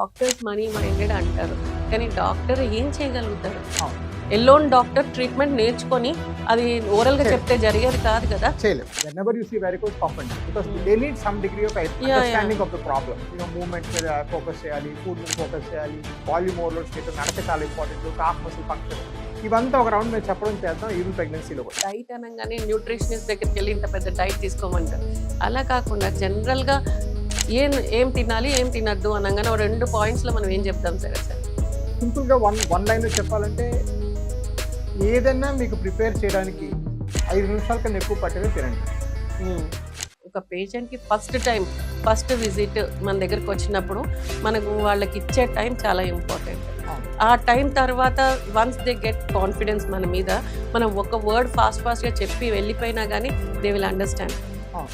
Doctors money minded అంటారు, కానీ doctor ఏం చేయగలుగుతారు? అవును. ఎల్లోన్ డాక్టర్ ట్రీట్మెంట్ నేర్చుకొని అది ఓరల్ గా చెప్తే జరిగేది కాదు కదా. చేయలేం. whenever you see varicose pump అండి, because they need some degree of understanding of the problem. Movement మీద ఫోకస్ చేయాలి, ఫుడ్ మీద ఫోకస్ చేయాలి, వాల్యూమ్ ఓవర్లోడ్స్ మీద నడక చాలా ఇంపార్టెంట్, కాఫ్ మసిల్ ఫంక్షన్, ఇవంతా ఒక రౌండ్ మేము చెప్పడం చేద్దాం ఈవెన్ ప్రెగ్నెన్సీలో కూడా. డైట్ అనగానే న్యూట్రిషనిస్ట్ దగ్గరికి వెళ్ళి ఇంత పెద్ద డైట్ తీసుకోమంటారు. అలా కాకుండా జనరల్ గా ఏం తినాలి ఏం తినద్దు అనగానే 2 points లో మనం ఏం చెప్తాం సరే సార్? సింపుల్గా వన్ లైన్లో చెప్పాలంటే, ఏదైనా మీకు ప్రిపేర్ చేయడానికి 5 నిమిషాల కన్నా ఎక్కువ పట్టేదే తినండి. ఒక పేషెంట్కి ఫస్ట్ విజిట్ మన దగ్గరకు వచ్చినప్పుడు మనకు వాళ్ళకి ఇచ్చే టైం చాలా ఇంపార్టెంట్. ఆ టైం తర్వాత వన్స్ దే గెట్ కాన్ఫిడెన్స్ మన మీద, మనం ఒక వర్డ్ ఫాస్ట్గా చెప్పి వెళ్ళిపోయినా కానీ దే విల్ అండర్స్టాండ్.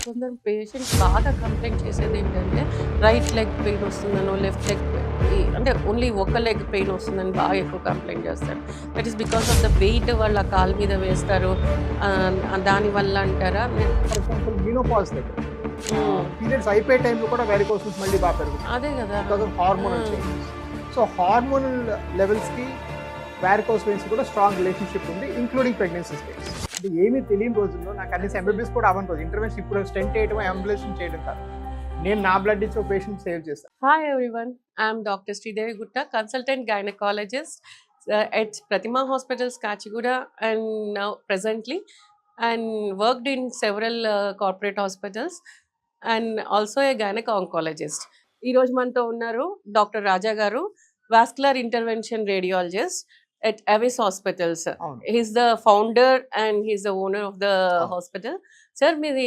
కొందరు పేషెంట్స్ బాగా కంప్లైంట్ చేసేది ఏంటంటే రైట్ లెగ్ పెయిన్ వస్తుందనో, లెఫ్ట్ లెగ్ అంటే ఓన్లీ ఒక లెగ్ పెయిన్ వస్తుందని బాగా ఎక్కువ కంప్లైంట్ చేస్తారు. That is because of the weight వాళ్ళ కాలు మీద వేస్తారు, దానివల్ల అంటారా? ఫర్ ఎగ్జాంపుల్ మీనోపాజ్ దగ్గర పీరియడ్స్ అయిపోయే టైంలో కూడా వెరికోసెస్ మళ్ళీ బాగా పెరుగుతుంది. అదే కదా, because of hormonal changes. So hormonal లెవెల్స్కి వారికోస్ వెయిన్స్ కూడా స్ట్రాంగ్ రిలేషన్షిప్ ఉంది, ఇంక్లూడింగ్ ప్రెగ్నెన్సీ స్టేజ్. అంటే ఏమీ తెలియని రోజుల్లో నాకు అన్ని ఎంబీబీఎస్ కూడా అవ్వని రోజు ఇంటర్వెన్షన్ ఇప్పుడు స్టెంట్ చేయడం, అంబులేషన్ చేయడం కాదు, నేను నా బ్లడ్ ఇచ్చి ఒక పేషెంట్ సేవ్ చేస్తాను. Hi everyone, I'm doctor Sridevi Gutta, consultant gynaecologist at Pratima Hospitals, Kachigura, and now presently, and worked in several corporate hospitals, and also a gynec oncologist. ఈ రోజు మనతో ఉన్నారు డాక్టర్ రాజా గారు, vascular intervention radiologist at Avis Hospitals. He's the founder and he's the owner of the hospital. Sir, మీది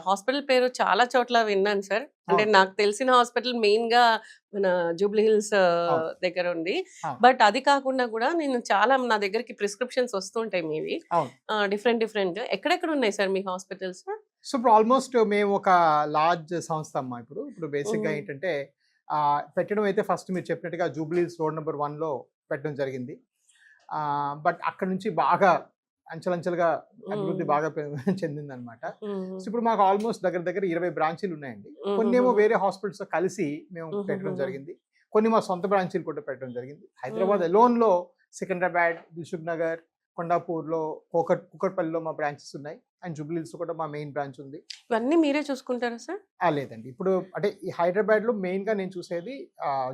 hospital పేరు చాలా చోట్ల విన్నాను సార్. అంటే నాకు తెలిసిన హాస్పిటల్ మెయిన్ గా మన జూబ్లీ హిల్స్ దగ్గర ఉంది. బట్ అది కాకుండా కూడా నేను చాలా నా దగ్గరికి ప్రిస్క్రిప్షన్స్ వస్తుంటాయి మీవి డిఫరెంట్. ఎక్కడెక్కడ ఉన్నాయి సార్ మీ హాస్పిటల్స్? సో ఇప్పుడు ఆల్మోస్ట్ మేము ఒక లార్జ్ సంస్థ అమ్మా. ఇప్పుడు బేసిక్గా ఏంటంటే పెట్టడం అయితే ఫస్ట్ మీరు చెప్పినట్టుగా జూబ్లీ హిల్స్ రోడ్ నెంబర్ 1లో పెట్టడం జరిగింది. బట్ అక్కడ నుంచి బాగా అంచెలంచెలుగా అభివృద్ధి బాగా చెందింది అనమాట. సో ఇప్పుడు మాకు ఆల్మోస్ట్ దగ్గర 20 బ్రాంచీలు ఉన్నాయండి. కొన్ని ఏమో వేరే హాస్పిటల్స్ కలిసి మేము పెట్టడం జరిగింది, కొన్ని మా సొంత బ్రాంచీలు కూడా పెట్టడం జరిగింది. హైదరాబాద్ అలోన్లో సికింద్రాబాద్, దిల్సుఖ్ నగర్, కొండాపూర్లో, కుకట్పల్లిలో మా బ్రాంచెస్ ఉన్నాయి, అండ్ జూబ్లీ హిల్స్ కూడా మా మెయిన్ బ్రాంచ్ ఉంది. ఇవన్నీ మీరే చూసుకుంటారా సార్? లేదండి, ఇప్పుడు అంటే ఈ హైదరాబాద్లో మెయిన్గా నేను చూసేది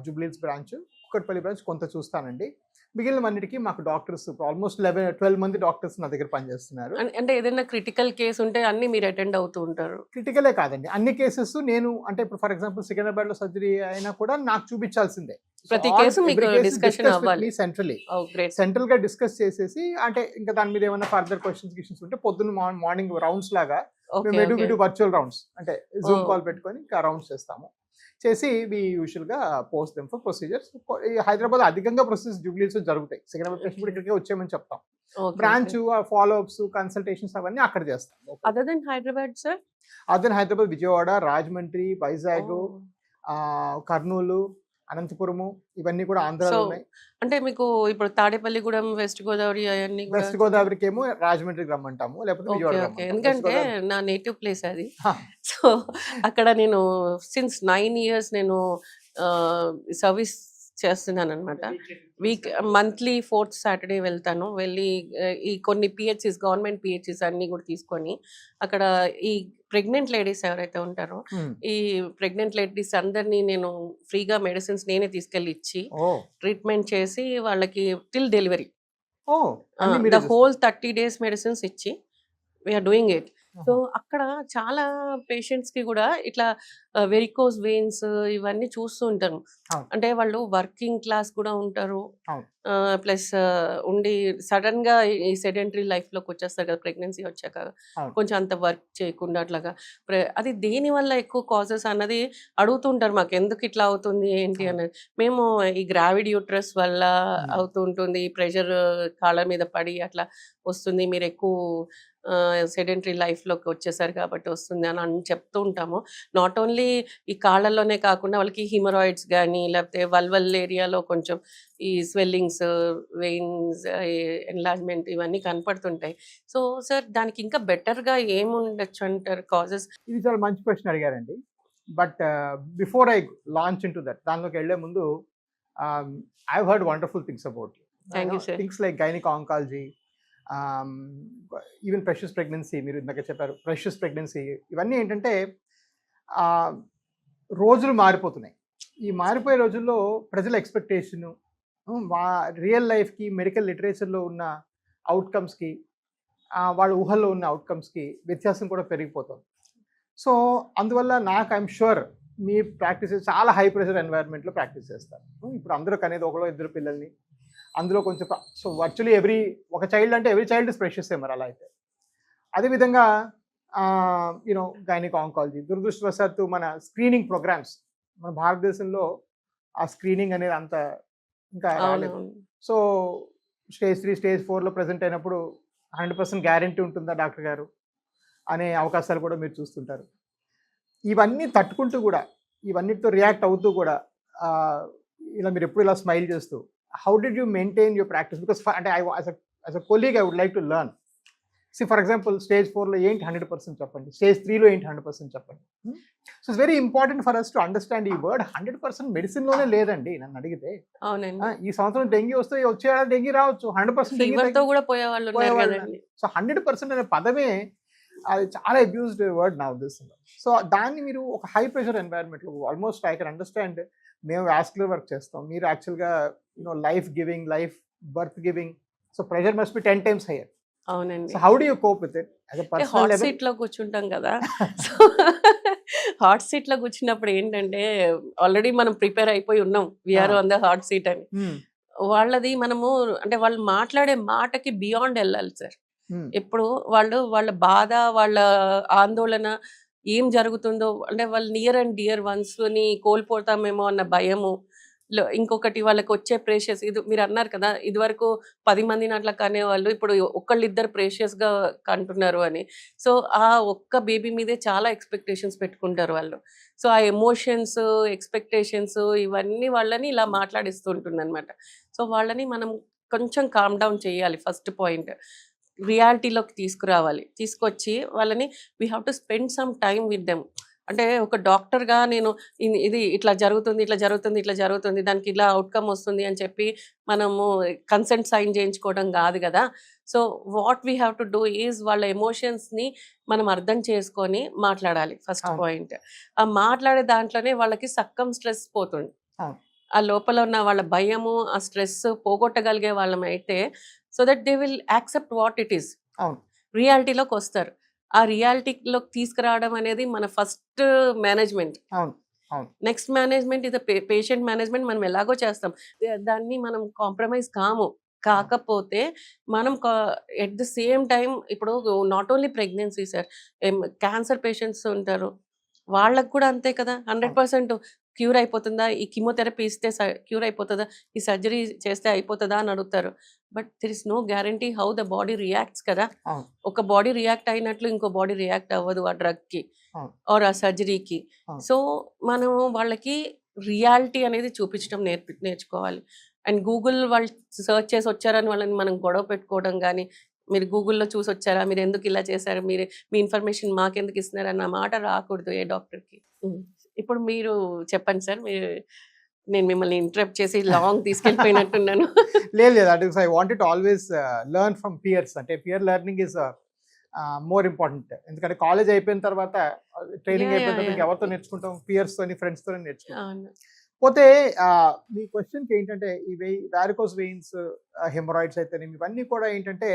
Jubilee hills branch, Kukatpally branch కొంత చూస్తానండి. మిగిలిన అన్నిటికీ మాకు డాక్టర్స్ ఆల్మోస్ట్ 12 మంది డాక్టర్స్ నా దగ్గర పనిచేస్తున్నారు. అంటే ఏదైనా క్రిటికల్ కేసు ఉంటే అన్ని మీరు అటెండ్ అవుతూ ఉంటారు? క్రిటికలే కాదండి, అన్ని కేసెస్ నేను అంటే ఇప్పుడు ఫర్ ఎగ్జాంపుల్ సికింద్రాబాద్ లో సర్జరీ అయినా కూడా నాకు చూపించాల్సిందే. ప్రతి కేసు మీకు డిస్కషన్ అవ్వాలి సెంట్రల్ గా డిస్కస్ చేసేసి, అంటే ఇంకా దాని మీద ఏమైనా ఫర్దర్ క్వశ్చన్స్ ఉంటే పొద్దున్న మార్నింగ్ రౌండ్స్ లాగా వర్చువల్ రౌండ్స్, అంటే జూమ్ కాల్ పెట్టుకొని ఇంకా రౌండ్స్ చేసి వి యూజువల్గా post them for procedures. Hyderabad అధికంగా ప్రొసీజర్స్ జూబ్లీ హిల్స్ జరుగుతాయి. సికింద్రాబాద్ పేషెంట్ కూడా ఇక్కడికే వచ్చేయమని చెప్తాం. బ్రాంచ్ ఫాలో అప్స్, కన్సల్టేషన్స్ అవన్నీ అక్కడ చేస్తాం. Other than Hyderabad sir? Other Hyderabad, Vijayawada, Rajahmundry, Vizag, Kurnool, Anantapur, ఇవన్నీ కూడా ఆంధ్రాలో ఉన్నాయి. అంటే మీకు ఇప్పుడు తాడేపల్లిగూడెం, వెస్ట్ గోదావరి అవన్నీ? వెస్ట్ గోదావరికి ఏమో రాజమండ్రికి రమ్మంటాము, లేకపోతే విజయవాడ. ఎందుకంటే నా నేటివ్ ప్లేస్ అది. సో అక్కడ నేను సిన్స్ 9 years నేను సర్వీస్ చేస్తున్నాను అనమాట. మంత్లీ 4th Saturday వెళ్తాను. వెళ్ళి ఈ కొన్ని పిహెచ్సిస్, గవర్నమెంట్ పిహెచ్సిస్ అన్ని కూడా తీసుకొని అక్కడ ఈ ప్రెగ్నెంట్ లేడీస్ ఎవరైతే ఉంటారో, ఈ ప్రెగ్నెంట్ లేడీస్ అందరినీ నేను ఫ్రీగా మెడిసిన్స్ నేనే తీసుకెళ్ళి ఇచ్చి ట్రీట్మెంట్ చేసి వాళ్ళకి till delivery the whole 30 days medicines ఇచ్చి వీఆర్ డూయింగ్ ఇట్. సో అక్కడ చాలా పేషెంట్స్ కి కూడా ఇట్లా వెరికోస్ వెయిన్స్ ఇవన్నీ చూస్తూ ఉంటారు. అంటే వాళ్ళు వర్కింగ్ క్లాస్ కూడా ఉంటారు, ప్లస్ ఉండి సడన్ గా ఈ సెడెంటరీ లైఫ్ లోకి వచ్చేస్తారు కదా ప్రెగ్నెన్సీ వచ్చాక, కొంచెం అంత వర్క్ చేయకుండా అట్లాగా. అది దేని వల్ల ఎక్కువ కాజెస్ అన్నది అడుగుతుంటారు మాకు, ఎందుకు ఇట్లా అవుతుంది ఏంటి అన్నది. మేము ఈ గ్రావిడ్ యూట్రస్ వల్ల అవుతూ ఉంటుంది, ప్రెషర్ కాళ్ళ మీద పడి అట్లా వస్తుంది, మీరు ఎక్కువ సెడెంటరీ లైఫ్లోకి వచ్చేసారు కాబట్టి వస్తుంది అని చెప్తూ ఉంటాము. నాట్ ఓన్లీ ఈ కాళ్ళల్లోనే కాకుండా వాళ్ళకి హిమరాయిడ్స్ కానీ, లేకపోతే వల్వల్ ఏరియాలో కొంచెం ఈ స్వెల్లింగ్స్, వెయిన్స్, ఎన్లార్జ్మెంట్ ఇవన్నీ కనపడుతుంటాయి. సో సార్, దానికి ఇంకా బెటర్గా ఏముండొచ్చు అంటారు కాజెస్? ఇది చాలా మంచి క్వశ్చన్ అడిగారండి. But before I launch in to that, దానిలోకి వెళ్ళే ముందు I heard wonderful things about Thank you, sir. Things like gynaec oncology, even precious pregnancy, మీరు ఇందాక చెప్పారు ప్రెషస్ ప్రెగ్నెన్సీ, ఇవన్నీ ఏంటంటే రోజులు మారిపోతున్నాయి. ఈ మారిపోయే రోజుల్లో ప్రజల ఎక్స్పెక్టేషను, రియల్ లైఫ్కి మెడికల్ లిటరేచర్లో ఉన్న అవుట్కమ్స్కి, వాళ్ళ ఊహల్లో ఉన్న అవుట్కమ్స్కి వ్యత్యాసం కూడా పెరిగిపోతుంది. సో అందువల్ల నాకు ఐఎమ్ షూర్ మీ ప్రాక్టీస్ చాలా హై ప్రెషర్ ఎన్వైరన్మెంట్లో ప్రాక్టీస్ చేస్తారు. ఇప్పుడు అందరూ కనేది ఒకరో ఇద్దరు పిల్లల్ని, అందులో కొంచెం సో వర్చువలీ ఒక చైల్డ్ అంటే ఎవ్రీ చైల్డ్ ఇస్ ప్రెషియస్ మరి అలా అయితే. అదేవిధంగా యూనో గైనిక్ ఆంకాలజీ, దురదృష్టవశాత్తు మన స్క్రీనింగ్ ప్రోగ్రామ్స్ మన భారతదేశంలో ఆ స్క్రీనింగ్ అనేది అంత ఇంకా రాలేదు. సో స్టేజ్ 3 స్టేజ్ 4లో ప్రజెంట్ అయినప్పుడు 100% గ్యారంటీ ఉంటుందా డాక్టర్ గారు అనే అవకాశాలు కూడా మీరు చూస్తుంటారు. ఇవన్నీ తట్టుకుంటూ కూడా, ఇవన్నిటితో రియాక్ట్ అవుతూ కూడా ఇలా మీరు ఎప్పుడు ఇలా స్మైల్ చేస్తూ, how did you maintain your practice? Because అంటే as a colleague I would like to learn. For example stage 4లో ఏంటి 100% చెప్పండి, స్టేజ్ 3లో ఏంటి 100% చెప్పండి. So it's very important for us to understand ఈ వర్డ్ 100% మెడిసిన్లోనే లేదండి. నన్ను అడిగితే అవునండి, ఈ సంవత్సరం డెంగీ వస్తే వచ్చే డెంగీ రావచ్చు, 100% ఫీవర్తో కూడా పోయేవాళ్ళు ఉన్నారు కదండి. సో 100% అనే పదమే అది చాలా అబ్యూజ్డ్ వర్డ్ నా ఉద్దేశంలో. సో దాన్ని మీరు ఒక హై ప్రెషర్ ఎన్వైరన్మెంట్లో ఆల్మోస్ట్ ఐ కెన్ అండర్స్టాండ్. మేము వాస్కులర్ వర్క్ చేస్తాం, మీరు యాక్చువల్గా life giving, life birth giving, so pressure must be 10 times higher. అవునండి. So how do you cope with it as a personal heart level? సీట్లో కూర్చుంటాం కదా, so hot సీట్లో కూర్చున్నప్పుడు ఏంటంటే ఆల్రెడీ మనం ప్రిపేర్ అయిపోయి ఉన్నాం, we're on the hot seat అని. వాళ్ళది మనము అంటే వాళ్ళు మాట్లాడే మాటకి బియాండ్ వెళ్ళాలి సార్. ఇప్పుడు వాళ్ళ బాధ, వాళ్ళ ఆందోళన ఏం జరుగుతుందో, అంటే వాళ్ళు నియర్ అండ్ డియర్ వన్స్ని కోల్పోతామేమో అన్న భయము, ఇంకొకటి వాళ్ళకి వచ్చే ప్రేషియస్, ఇది మీరు అన్నారు కదా ఇదివరకు 10 మందిని అట్లా కనేవాళ్ళు, ఇప్పుడు ఒకళ్ళిద్దరు ప్రేషియస్గా కంటున్నారు అని. సో ఆ ఒక్క బేబీ మీదే చాలా ఎక్స్పెక్టేషన్స్ పెట్టుకుంటారు వాళ్ళు. సో ఆ ఎమోషన్స్, ఎక్స్పెక్టేషన్స్ ఇవన్నీ వాళ్ళని ఇలా మాట్లాడిస్తుంటుంది అనమాట. సో వాళ్ళని మనం కొంచెం కామ్ డౌన్ చేయాలి. ఫస్ట్ పాయింట్ రియాలిటీలోకి తీసుకొచ్చి వాళ్ళని we have to spend some time with them. అంటే ఒక డాక్టర్గా నేను ఇది ఇట్లా జరుగుతుంది, దానికి ఇలా అవుట్కమ్ వస్తుంది అని చెప్పి మనము కన్సెంట్ సైన్ చేయించుకోవడం కాదు కదా. So what we have to do is వాళ్ళ ఎమోషన్స్ని మనం అర్థం చేసుకొని మాట్లాడాలి. ఫస్ట్ పాయింట్ ఆ మాట్లాడే దాంట్లోనే వాళ్ళకి సక్కం స్ట్రెస్ పోతుంది. ఆ లోపల ఉన్న వాళ్ళ భయము, ఆ స్ట్రెస్ పోగొట్టగలిగే వాళ్ళమైతే so that they will accept what it is. రియాలిటీలోకి వస్తారు. ఆ రియాలిటీలోకి తీసుకురావడం అనేది మన ఫస్ట్ మేనేజ్మెంట్. నెక్స్ట్ మేనేజ్మెంట్ ఇది పేషెంట్ మేనేజ్మెంట్. మనం ఎలాగో చేస్తాం, దాన్ని మనం కాంప్రమైజ్ కాకపోతే మనం ఎట్ ద సేమ్ టైం ఇప్పుడు not only pregnancy sir, cancer patients ఉంటారు, వాళ్ళకు కూడా అంతే కదా. 100% క్యూర్ అయిపోతుందా, ఈ కీమోథెరపీ ఇస్తే క్యూర్ అయిపోతుందా, ఈ సర్జరీ చేస్తే అయిపోతుందా అని అడుగుతారు. But there is no guarantee how the body reacts కదా. ఒక బాడీ రియాక్ట్ అయినట్లు ఇంకో బాడీ రియాక్ట్ అవ్వదు ఆ డ్రగ్కి ఆర్ ఆ సర్జరీకి. సో మనం వాళ్ళకి రియాలిటీ అనేది చూపించడం నేర్చుకోవాలి. అండ్ గూగుల్ వాళ్ళు సర్చ్ చేసి వచ్చారని వాళ్ళని మనం గొడవ పెట్టుకోవడం కానీ, మీరు గూగుల్లో చూసి వచ్చారా, మీరు ఎందుకు ఇలా చేశారు, మీరు మీ ఇన్ఫర్మేషన్ మాకెందుకు ఇస్తున్నారు అన్న మాట రాకూడదు ఏ డాక్టర్కి. ఇప్పుడు మీరు చెప్పండి సార్, నేను మిమ్మల్ని ఇంటరప్ట్ చేసి లాంగ్ తీసుకెళ్ళిపోయినట్టున్నాను. లేదు, I wanted to always learn from peers. అంటే peer learning is more important. ఎందుకంటే కాలేజ్ అయిపోయిన తర్వాత, ట్రైనింగ్ అయిపోయిన తర్వాత ఎవరితో నేర్చుకుంటాం? పియర్స్తోని, ఫ్రెండ్స్తో నేర్చుకుంటాం. పోతే మీ క్వశ్చన్కి ఏంటంటే ఈ వారికోస్ వెయిన్స్, హెమరాయిడ్స్ అయితే ఇవన్నీ కూడా ఏంటంటే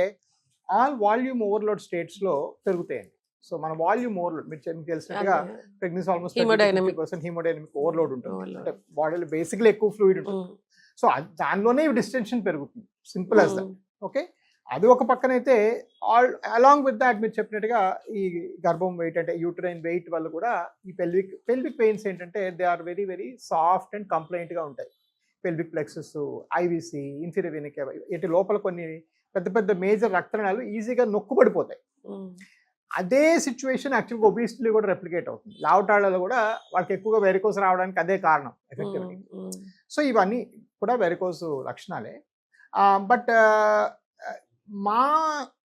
ఆల్ వాల్యూమ్ ఓవర్లోడ్ స్టేట్స్లో పెరుగుతాయండి. సో మన వాల్యూమ్ ఓవర్లోడ్ మీకు తెలిసినట్టుగా ప్రెగ్నెన్సీ ఆల్మోస్ట్ 30% హీమోడైనమిక్ ఓవర్లోడ్ ఉంటుంది. అంటే బాడీలో బేసిక్లీ ఎక్కువ ఫ్లూయిడ్ ఉంటుంది. సో దానిలోనే డిస్టెన్షన్ పెరుగుతుంది, సింపుల్ యాజ్ దట్. ఓకే, అది ఒక పక్కనైతే అలాంగ్ విత్ దాట్ మీరు చెప్పినట్టుగా ఈ గర్భం వెయిట్, అంటే యూటరైన్ వెయిట్ వల్ల కూడా ఈ పెల్విక్ పెయిన్స్ ఏంటంటే they are very very soft and కంప్లైంట్గా ఉంటాయి. Pelvic plexus, IVC, inferior vena cava, ఇటు లోపల కొన్ని పెద్ద పెద్ద మేజర్ రక్తనాళాలు ఈజీగా నొక్కుపడిపోతాయి. అదే సిచ్యువేషన్ యాక్చువల్గా ఒబిసిటీలో కూడా రెప్లికేట్ అవుతుంది. లావటాళ్ళలో కూడా వాళ్ళకి ఎక్కువగా వెరికోస్ రావడానికి అదే కారణం ఎఫెక్టివ్లీ. సో ఇవన్నీ కూడా వెరికోస్ లక్షణాలే. బట్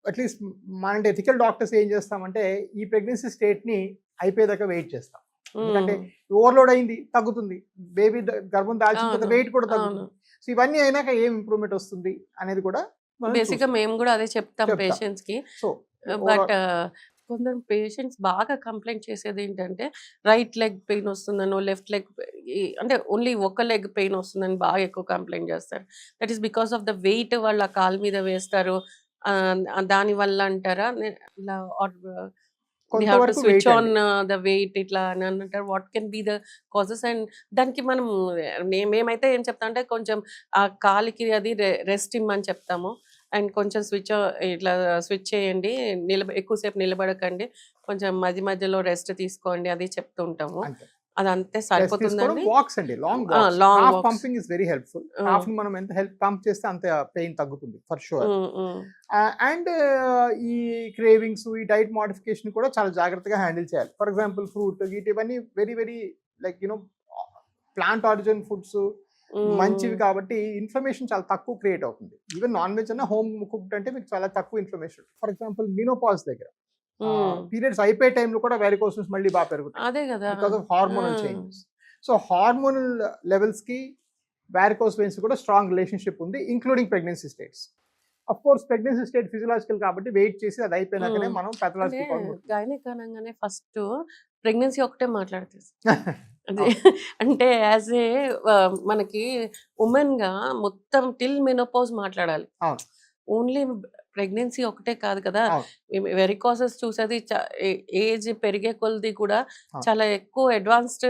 అట్లీస్ట్ మన ఎథికల్ డాక్టర్స్ ఏం చేస్తామంటే ఈ ప్రెగ్నెన్సీ స్టేట్ని అయిపోయేదాకా వెయిట్ చేస్తాం. ఎందుకంటే ఓవర్లోడ్ అయింది, తగ్గుతుంది. బేబీ గర్భం దాల్చిన తర్వాత అవును, వెయిట్ కూడా అవును. తగ్గుతుంది. సో ఇవన్నీ అయినాక ఏం ఇంప్రూవ్మెంట్ వస్తుంది అనేది కూడా మనం బేసిక్ గా మేము కూడా అదే చెప్తాం చెప్తాం. పేషెంట్స్ కి. సో బట్ కొందరు పేషెంట్స్ బాగా కంప్లైంట్ చేసేది ఏంటంటే రైట్ లెగ్ పెయిన్ వస్తుందనో, లెఫ్ట్ లెగ్ అంటే ఓన్లీ ఒక లెగ్ పెయిన్ వస్తుందని బాగా ఎక్కువ కంప్లైంట్ చేస్తారు. That is because of the weight వాళ్ళు ఆ కాలు మీద వేస్తారు, దాని వల్ల అంటారా? ఇలా కొంతవరకు switch weight on the weight ఇట్లా అని అంటారు. What can be the causes? And దానికి మనం మేమైతే ఏం చెప్తా అంటే కొంచెం ఆ కాలికి అది రెస్ట్ ఇమ్మని చెప్తాము. అండ్ కొంచెం ఇట్లా స్విచ్ చేయండి, ఎక్కువసేపు నిలబడకండి, కొంచెం మధ్య మధ్యలో రెస్ట్ తీసుకోండి, అది చెప్తూ ఉంటాము. అంతే. అదంతే సరిపోతుందండి. వాక్స్ అండి, long long half walks. Pumping is very helpful. Half ని మనం ఎంత హెల్ప్ పంప్ చేస్తే అంత పెయిన్ తగ్గుతుంది ఫర్ షూర్. అండ్ ఈ క్రేవింగ్స్, ఈ డైట్ మోడిఫికేషన్ కూడా చాలా జాగ్రత్తగా హ్యాండిల్ చేయాలి. ఫర్ ఎగ్జాంపుల్ ఫ్రూట్ గీట్ ఇవన్నీ very very like plant origin foods మంచివి కాబట్టి ఇన్ఫ్లమేషన్ చాలా తక్కువ క్రియేట్ అవుతుంది. ఈవెన్ నాన్ వెజ్ అన్న హోమ్ కుక్డ్ అంటే మీకు చాలా తక్కువ ఇన్ఫ్లమేషన్. ఫర్ ఎగ్జాంపుల్ మినోపాజ్ దగ్గర పీరియడ్స్ అయిపోయే టైంలో కూడా వెరికోసెస్ మళ్ళీ బాగా పెరుగుతాయి అదే కదా, because of hormonal changes. So hormonal levels కి వారికోస్ వెయిన్స్ కూడా స్ట్రాంగ్ రిలేషన్షిప్ ఉంది, including pregnancy states. Of course pregnancy state physiological కాబట్టి వెయిట్ చేసి అది అయిపోయినాకనే మనం పెథలాజికల్ గైనిక్ అనగానే ఫస్ట్ ప్రెగ్నెన్సీ ఒకటే మాట్లాడుతుంది. అంటే యాజ్ ఏ మనకి ఉమెన్ గా మొత్తం టిల్ మెనోపాజ్ మాట్లాడాలి. ఓన్లీ ప్రెగ్నెన్సీ ఒకటే కాదు కదా, వెరికోసెస్ చూసేది ఏజ్ పెరిగే కొలది కూడా చాలా ఎక్కువ అడ్వాన్స్డ్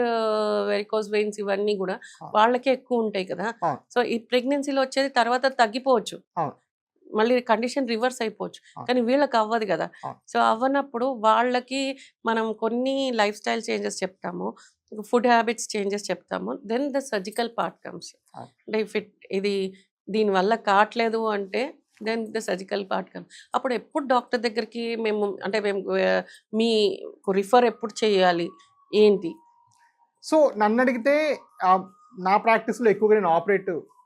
వెరికోస్ వెయిన్స్ ఇవన్నీ కూడా వాళ్ళకే ఎక్కువ ఉంటాయి కదా. సో ఈ ప్రెగ్నెన్సీలో వచ్చేది తర్వాత తగ్గిపోవచ్చు, మళ్ళీ కండిషన్ రివర్స్ అయిపోవచ్చు, కానీ వీళ్ళకి అవ్వదు కదా. సో అవ్వనప్పుడు వాళ్ళకి మనం కొన్ని లైఫ్ స్టైల్ చేంజెస్ చెప్తాము, ఫుడ్ హ్యాబిట్స్ చేంజెస్ చెప్తాము, then the surgical part comes. అంటే ఇఫ్ ఇది దీనివల్ల కావట్లేదు అంటే then the surgical part come. అప్పుడు ఎప్పుడు డాక్టర్ దగ్గరికి మేము మీ రిఫర్ ఎప్పుడు చేయాలి ఏంటి? సో నన్ను అడిగితే నా ప్రాక్టీస్లో ఎక్కువగా నేను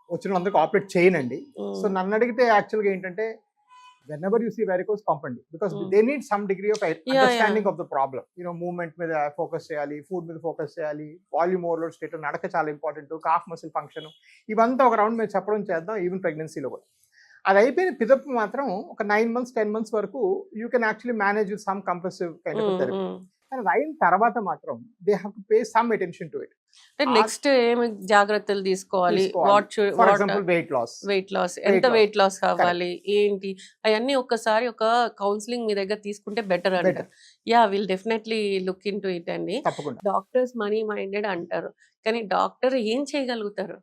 వచ్చిన వాళ్ళందరికీ ఆపరేట్ చేయనండి. సో నన్ను అడిగితే యాక్చువల్గా ఏంటంటే whenever you see varicose పంపండి, because they need some degree of understanding of the problem. Movement మీద ఫోకస్ చేయాలి, ఫుడ్ మీద ఫోకస్ చేయాలి, వాల్యూమ్ ఓవర్లోడ్ స్టేట్, నడక చాలా ఇంపార్టెంట్, కాఫ్ మసిల్ ఫంక్షన్, ఇవంతా ఒక రౌండ్ మేము చెప్పడం చేద్దాం. ఈవెన్ ప్రెగ్నెన్సీలో కూడా అది అయిపోయిన పిదప్ మాత్రం ఒక 9 months 10 months వరకు you can actually manage with some compulsive kind of therapy. కానీ అది అయిన తర్వాత మాత్రం they have to pay some attention to it. Next ఏమి జాగ్రత్తలు తీసుకోవాలి? ఫర్ ఎగ్జాంపుల్ వెయిట్ లాస్, ఎంత వెయిట్ లాస్ కావాలి ఏంటి, అవన్నీ ఒక్కసారి ఒక కౌన్సిలింగ్ మీ దగ్గర తీసుకుంటే బెటర్ అంటారు. Will definitely look in to it అండి. డాక్టర్స్ మనీ మైండెడ్ అంటారు, కానీ డాక్టర్ ఏం చేయగలుగుతారు?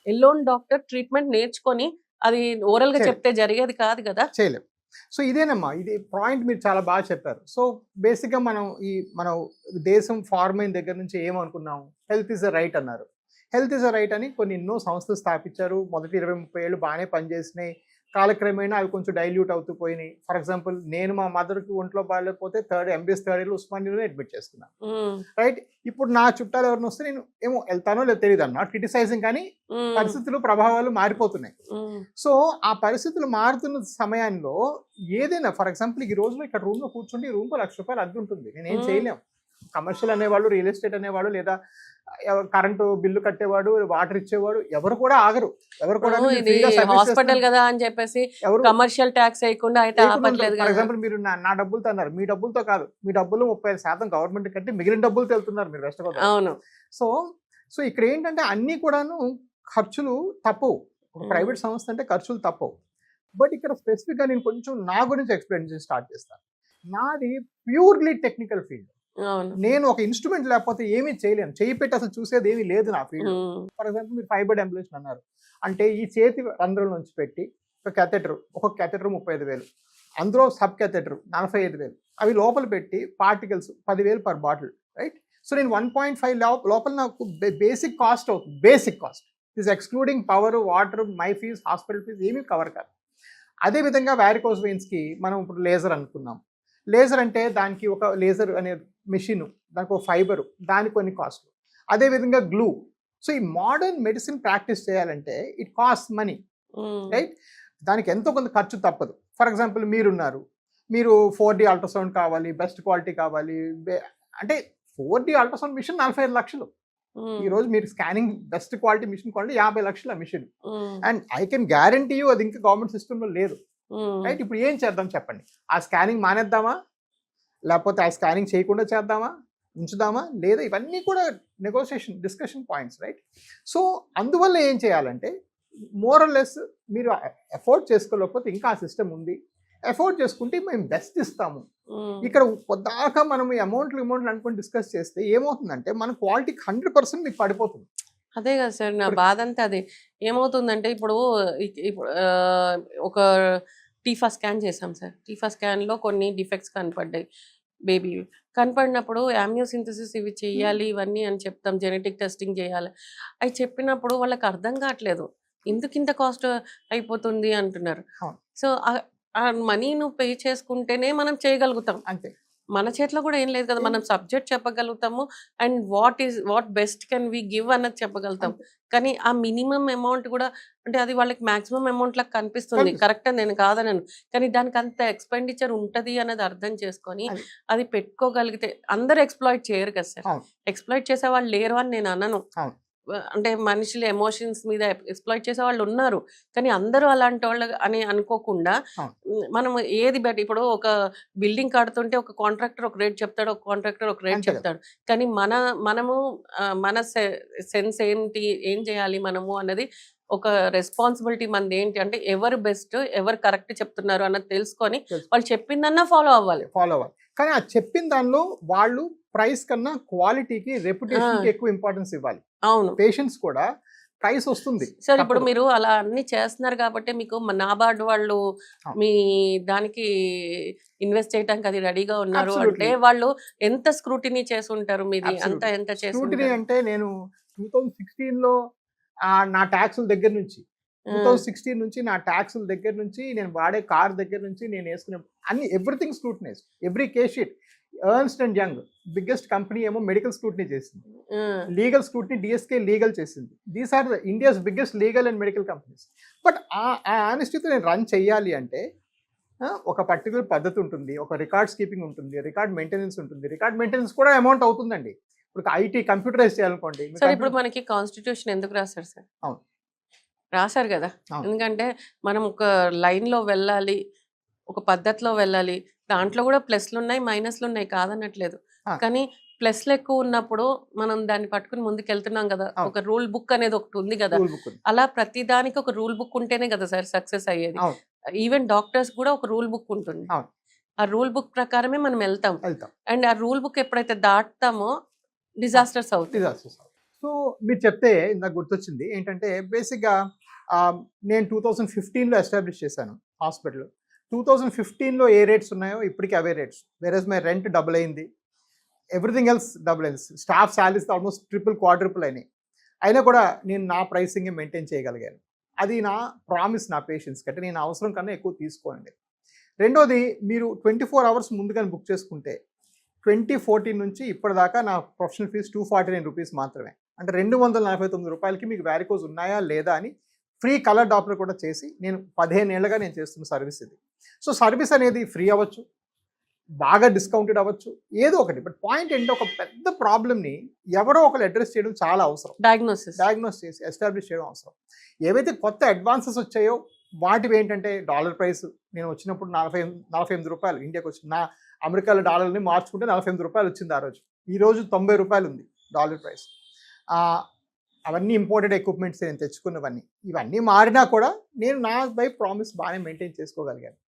ఎల్లోన్ డాక్టర్ ట్రీట్మెంట్ నేర్చుకొని అది ఓరల్ గా చెప్తే జరిగేది కాదు కదా, చేయలేము. సో ఇదేనమ్మా, ఇది పాయింట్ మీరు చాలా బాగా చెప్పారు. సో బేసిక్గా మనం దేశం ఫార్మ్ అయిన దగ్గర నుంచి ఏమనుకున్నాము, హెల్త్ ఈజ్ అ రైట్ అన్నారు. హెల్త్ ఈజ్ అ రైట్ అని కొన్ని ఎన్నో సంస్థలు స్థాపించారు. మొదటి 20-30 ఏళ్ళు బాగానే పనిచేసినాయి, కాలక్రమేణా అవి కొంచెం డైల్యూట్ అవుతూ పోయినాయి. ఫర్ ఎగ్జాంపుల్ నేను మా మదర్కి ఒంట్లో బాగాలేకపోతే MBS థర్డ్ ఇయర్లో ఉస్మానియాలో అడ్మిట్ చేసుకున్నాను. రైట్, ఇప్పుడు నా చుట్టాలు ఎవరిని వస్తే నేను ఏమో వెళ్తానో లేదు తెలియదు, నాట్ క్రిటిసైజింగ్, కానీ పరిస్థితులు ప్రభావాలు మారిపోతున్నాయి. సో ఆ పరిస్థితులు మారుతున్న సమయంలో ఏదైనా ఫర్ ఎగ్జాంపుల్ ఈ రోజులో ఇక్కడ రూమ్లో కూర్చుంటే ఈ రూమ్లో ₹1,00,000 అద్దె ఉంటుంది, నేనేం చేయలేము. కమర్షియల్ అనేవాళ్ళు, రియల్ ఎస్టేట్ అనేవాళ్ళు, లేదా కరెంటు బిల్లు కట్టేవాడు, వాటర్ ఇచ్చేవాడు, ఎవరు కూడా ఆగరు. ఎవరు కూడా హాస్పిటల్ కదా అని చెప్పేసి కమర్షియల్ ట్యాక్స్ వేయకుండా అయితే ఆపట్లేదు. ఫర్ ఎగ్జాంపుల్ మీరు నా డబ్బులతో అన్నారు, మీ డబ్బులతో కాదు, మీ డబ్బులు 35% గవర్నమెంట్ కట్టి మిగిలిన డబ్బులతో వెళ్తున్నారు మీరు వెస్ట్ గోదావరి. అవును. సో ఇక్కడ ఏంటంటే అన్ని కూడాను ఖర్చులు తప్పవు. ఒక ప్రైవేట్ సంస్థ అంటే ఖర్చులు తప్పవు. బట్ ఇక్కడ స్పెసిఫిక్ గా నేను కొంచెం నా గురించి ఎక్స్ప్లెయిన్ చేసి స్టార్ట్ చేస్తాను. నాది ప్యూర్లీ టెక్నికల్ ఫీల్డ్. నేను ఒక ఇన్స్ట్రుమెంట్ లేకపోతే ఏమీ చేయలేను, చేయి పెట్టి అసలు చూసేది ఏమీ లేదు నా ఫీల్డ్. ఫర్ ఎగ్జాంపుల్ మీరు ఫైబర్ ఎంబులేషన్ అన్నారు అంటే ఈ చేతి రంధ్రం నుంచి పెట్టి ఒక క్యాథెటర్ 35,000, అందులో సబ్ క్యాథెటర్ 45,000, అవి లోపల పెట్టి particles 10,000 per bottle. Right, so నేను 1.5 లోపల నాకు బేసిక్ కాస్ట్ అవుతుంది. Basic cost is excluding power, water, my fees, hospital fees ఏమీ కవర్ కాదు. అదేవిధంగా వారికోస్ వెయిన్స్కి మనం ఇప్పుడు లేజర్ అనుకున్నాం. లేజర్ అంటే దానికి ఒక లేజర్ అనే మెషిన్, దానికి ఒక ఫైబర్, దానికి కొన్ని కాస్ట్లు. అదేవిధంగా గ్లూ. సో ఈ మోడర్న్ మెడిసిన్ ప్రాక్టీస్ చేయాలంటే ఇట్ కాస్ట్ మనీ. రైట్, దానికి ఎంతో కొంత ఖర్చు తప్పదు. ఫర్ ఎగ్జాంపుల్ మీరు 4D అల్ట్రాసౌండ్ కావాలి, బెస్ట్ క్వాలిటీ కావాలి, అంటే 4D అల్ట్రాసౌండ్ మిషన్ 45 లక్షలు. ఈ రోజు మీరు స్కానింగ్ బెస్ట్ క్వాలిటీ మిషన్ కొనండి 50 లక్షల machine. And I can guarantee you అది ఇంకా గవర్నమెంట్ సిస్టంలో లేదు. రైట్, ఇప్పుడు ఏం చేద్దాం చెప్పండి? ఆ స్కానింగ్ మానేద్దామా, లేకపోతే ఆ స్కానింగ్ చేయకుండా చేద్దామా, ఉంచుదామా లేదా? ఇవన్నీ కూడా negotiation discussion points, right? So అందువల్ల ఏం చేయాలంటే మోరల్లెస్ మీరు ఎఫోర్డ్ చేసుకోలేకపోతే ఇంకా ఆ సిస్టమ్ ఉంది, ఎఫోర్డ్ చేసుకుంటే మేము బెస్ట్ ఇస్తాము. ఇక్కడ పొద్దాక మనం ఈ అమౌంట్లు అనుకుని డిస్కస్ చేస్తే ఏమవుతుందంటే మన క్వాలిటీకి 100% మీకు పడిపోతుంది. అదే కదా సార్ నా బాధ అంతా అదే. ఏమవుతుందంటే ఇప్పుడు ఒక టీఫా స్కాన్ చేసాం సార్. టీఫా స్కాన్లో కొన్ని డిఫెక్ట్స్ కనపడ్డాయి. బేబీ కనపడినప్పుడు యామ్నియోసింథసిస్ ఇవి చేయాలి ఇవన్నీ అని చెప్తాం, జెనెటిక్ టెస్టింగ్ చేయాలి. అవి చెప్పినప్పుడు వాళ్ళకి అర్థం కావట్లేదు, ఎందుకు ఇంత కాస్ట్ అయిపోతుంది అంటున్నారు. సో ఆ మనీ నువ్వు పే చేసుకుంటేనే మనం చేయగలుగుతాం. అంతే, మన చేతిలో కూడా ఏం లేదు కదా. మనం సబ్జెక్ట్ చెప్పగలుగుతాము and what best can we give అన్నది చెప్పగలుగుతాం. కానీ ఆ మినిమం అమౌంట్ కూడా అంటే అది వాళ్ళకి మాక్సిమం అమౌంట్ లాగా కనిపిస్తుంది, కరెక్ట్ అని నేను కాదనను. కానీ దానికి అంత ఎక్స్పెండిచర్ ఉంటది అనేది అర్థం చేసుకొని అది పెట్టుకోగలిగితే అందరు ఎక్స్ప్లాయిట్ చేయరు కదా సార్. ఎక్స్ప్లాయిట్ చేసే వాళ్ళు లేరు అని నేను అనను. అంటే మనుషులు ఎమోషన్స్ మీద ఎక్స్ప్లాయిట్ చేసే వాళ్ళు ఉన్నారు, కానీ అందరూ అలాంటి వాళ్ళు అని అనుకోకుండా మనం ఏది బెటర్. ఇప్పుడు ఒక బిల్డింగ్ కడుతుంటే ఒక కాంట్రాక్టర్ ఒక రేట్ చెప్తాడు, ఒక కాంట్రాక్టర్ ఒక రేట్ చెప్తాడు. కానీ మనము మన సెన్స్ ఏంటి, ఏం చేయాలి మనము అన్నది ఒక రెస్పాన్సిబిలిటీ మనది. ఏంటి అంటే ఎవరు బెస్ట్, ఎవరు కరెక్ట్ చెప్తున్నారు అన్నది తెలుసుకొని వాళ్ళు చెప్పిందన్నా ఫాలో అవ్వాలి. కానీ ఆ చెప్పిన దానిలో వాళ్ళు ప్రైస్ కన్నా క్వాలిటీకి, రెప్యుటేషన్కి ఎక్కువ ఇంపార్టెన్స్ ఇవ్వాలి. అవును, పేషెంట్స్ కూడా ప్రైస్ వస్తుంది సార్. ఇప్పుడు మీరు అలా అన్ని చేస్తున్నారు కాబట్టి మీకు నాబార్డ్ వాళ్ళు మీ దానికి ఇన్వెస్ట్ చేయడానికి అది రెడీగా ఉన్నారు అంటే వాళ్ళు ఎంత స్క్రూటినీ చేసి ఉంటారు మీది అంతా ఎంత చేసి స్క్రూటినీ అంటే నేను 2016లో నా ట్యాక్సుల దగ్గర నుంచి 2016 నుంచి నా ట్యాక్సుల దగ్గర నుంచి నేను వాడే కార్ దగ్గర నుంచి నేను వేసుకునే అన్ని everything scrutinise, every case sheet. Ernst and Young biggest company ఏమో మెడికల్ స్క్రూటినీ చేసింది, లీగల్ స్క్రూటినీ డిఎస్కే లీగల్ చేసింది. These are the India's biggest legal and medical companies. But ఆ ఆనెస్టీతో నేను రన్ చెయ్యాలి అంటే ఒక పర్టికులర్ పద్ధతి ఉంటుంది, ఒక రికార్డ్స్ కీపింగ్ ఉంటుంది, రికార్డ్ మెయింటెనెన్స్ ఉంటుంది. రికార్డ్ మెయింటెనెన్స్ కూడా అమౌంట్ అవుతుందండి. ఇప్పుడు ఐటీ కంప్యూటరైజ్ చేయాలనుకోండి. సార్ ఇప్పుడు మనకి కాన్స్టిట్యూషన్ ఎందుకు రాశారు సార్? అవును, రాశారు కదా. ఎందుకంటే మనం ఒక లైన్లో వెళ్ళాలి, ఒక పద్ధతిలో వెళ్ళాలి. దాంట్లో కూడా ప్లస్లు ఉన్నాయి, మైనస్లు ఉన్నాయి, కాదనట్లేదు. కానీ ప్లస్లు ఎక్కువ ఉన్నప్పుడు మనం దాన్ని పట్టుకుని ముందుకు వెళ్తున్నాం కదా. ఒక రూల్ బుక్ అనేది ఒకటి ఉంది కదా. అలా ప్రతి దానికి ఒక రూల్ బుక్ ఉంటేనే కదా సార్ సక్సెస్ అయ్యేది. ఈవెన్ డాక్టర్స్ కూడా ఒక రూల్ బుక్ ఉంటుంది. ఆ రూల్ బుక్ ప్రకారమే మనం వెళ్తాం. అండ్ ఆ రూల్ బుక్ ఎప్పుడైతే దాటుతామో డిజాస్టర్స్ అవుతాయి. సో మీరు చెప్తే నాకు గుర్తొచ్చింది ఏంటంటే బేసిక్గా నేను 2015లో ఎస్టాబ్లిష్ చేశాను హాస్పిటల్. 2015లో ఏ రేట్స్ ఉన్నాయో ఇప్పటికీ అవే rates. Whereas my rent double అయింది, ఎవ్రీథింగ్ ఎల్స్ డబుల్ అయింది, స్టాఫ్ శాలరీస్ ఆల్మోస్ట్ క్వాడ్రుపుల్ అయినాయి. అయినా కూడా నేను నా ప్రైసింగ్ మెయింటైన్ చేయగలిగాను. అది నా ప్రామిస్ నా పేషెంట్స్కి. అంటే నేను అవసరం కన్నా ఎక్కువ తీసుకోండి. రెండోది, మీరు 24 hours ముందుగానే బుక్ చేసుకుంటే 2014 నుంచి ఇప్పటిదాకా నా ప్రొఫెషనల్ ఫీజు 249 రూపీస్ మాత్రమే. అంటే 249 రూపాయలకి మీకు వ్యారికోజ్ ఉన్నాయా లేదా అని ఫ్రీ కలర్ డాప్లర్ కూడా చేసి నేను 15 ఏళ్ళుగా నేను చేస్తున్న సర్వీస్ ఇది. సో సర్వీస్ అనేది ఫ్రీ అవ్వచ్చు, బాగా డిస్కౌంటెడ్ అవ్వచ్చు, ఏదో ఒకటి. బట్ పాయింట్ ఏంటంటే ఒక పెద్ద ప్రాబ్లమ్ని ఎవరో ఒకరు అడ్రస్ చేయడం చాలా అవసరం. డయాగ్నోస్ చేసి ఎస్టాబ్లిష్ చేయడం అవసరం. ఏవైతే కొత్త అడ్వాన్సెస్ వచ్చాయో వాటివి ఏంటంటే డాలర్ ప్రైస్. నేను వచ్చినప్పుడు 48 రూపాయలు ఇండియాకి వచ్చింది. నా అమెరికాలో డాలర్ని మార్చుకుంటే 48 రూపాయలు వచ్చింది ఆ రోజు. ఈరోజు 90 రూపాయలు ఉంది డాలర్ ప్రైస్. అవన్నీ ఇంపోర్టెడ్ ఎక్విప్మెంట్స్ నేను తెచ్చుకున్నవన్నీ. ఇవన్నీ మారినా కూడా నేను నా బై ప్రామిస్ బాగానే మెయింటైన్ చేసుకోగలిగాను.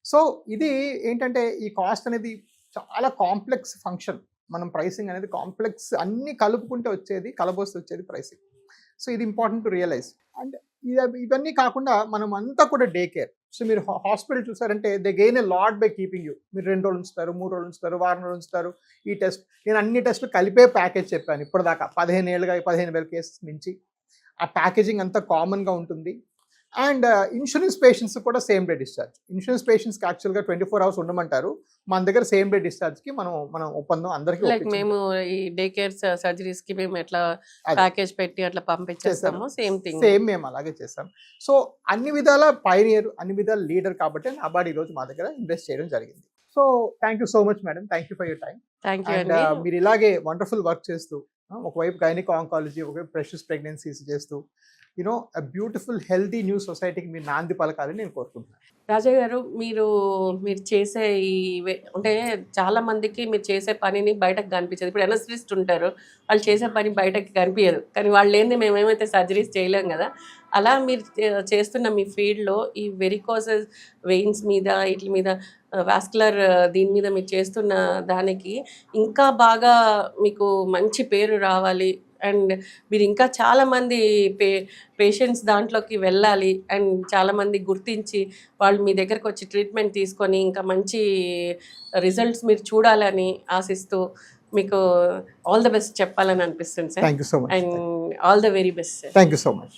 సో ఇది ఏంటంటే ఈ కాస్ట్ అనేది చాలా కాంప్లెక్స్ ఫంక్షన్. మనం ప్రైసింగ్ అనేది కాంప్లెక్స్, అన్నీ కలుపుకుంటే వచ్చేది, కలబోస్తే వచ్చేది ప్రైసింగ్. సో ఇది ఇంపార్టెంట్ టు రియలైజ్. అండ్ ఇవన్నీ కాకుండా మనం అంతా కూడా డే కేర్. సో మీరు హాస్పిటల్ చూసారంటే they gain a lot by keeping you. మీరు 2 రోజులు ఉంచుతారు, 3 రోజులు ఉంచుతారు, వారం రోజులు ఉంచుతారు. ఈ టెస్ట్ నేను అన్ని టెస్టులు కలిపే ప్యాకేజ్ చెప్పాను ఇప్పటిదాకా. 15 ఏళ్ళుగా 15,000 కేసెస్ మించి ఆ ప్యాకేజింగ్ అంతా కామన్గా ఉంటుంది. అండ్ ఇన్సూరెన్స్ పేషెంట్స్ కూడా సేమ్ డే డిశ్చార్జ్. ఇన్సూరెన్స్ పేషెంట్స్కి యాక్చువల్గా 24 hours ఉండమంటారు. మన దగ్గర సేమ్ డే డిశ్చార్జ్కి మనం ఒప్పందం అందరికీ. లైక్ మేము ఈ డే కేర్ సర్జరీస్కి మేము ఎట్లా ప్యాకేజ్ పెట్టి అట్లా పంపించేస్తాము, సేమ్ మేము అలాగే చేస్తాం. సో అన్ని విధాల పైనియర్, అన్ని విధాల లీడర్ కాబట్టి నాబార్డ్ ఈరోజు మా దగ్గర ఇన్వెస్ట్ చేయడం జరిగింది. So thank you so much madam, thank you for your time. Thank you and అండి. మీరు ఇలాగే వండర్ఫుల్ వర్క్ చేస్తూ ఒకవైపు గైనిక్ ఆంకాలజీ, ఒకవైపు ప్రెషస్ ప్రెగ్నెన్సీస్ చేస్తూ యూనో బ్యూటిఫుల్ హెల్తీ న్యూ సొసైటీకి మీరు నాంది పలకాలని నేను కోరుకుంటున్నాను. రాజా గారు, మీరు మీరు చేసే అంటే చాలా మందికి మీరు చేసే పనిని బయటకు కనిపించదు. ఇప్పుడు ఎనస్థిస్ట్ ఉంటారు, వాళ్ళు చేసే పని బయటకి కనిపించదు, కానీ వాళ్ళు ఏంది మేమేమైతే సర్జరీస్ చేయలేం కదా. అలా మీరు చేస్తున్న మీ ఫీల్డ్లో ఈ వెరికోసెస్ వెయిన్స్ మీద, వీటి మీద, వాస్కులర్ దీని మీద మీరు చేస్తున్న దానికి ఇంకా బాగా మీకు మంచి పేరు రావాలి అండ్ మీరు ఇంకా చాలామంది పేషెంట్స్ దాంట్లోకి వెళ్ళాలి అండ్ చాలామంది గుర్తించి వాళ్ళు మీ దగ్గరకు వచ్చి ట్రీట్మెంట్ తీసుకొని ఇంకా మంచి రిజల్ట్స్ మీరు చూడాలని ఆశిస్తూ మీకు ఆల్ ద బెస్ట్ చెప్పాలని అనిపిస్తుంది sir. Thank you so much. And all the very best sir. Thank you so much.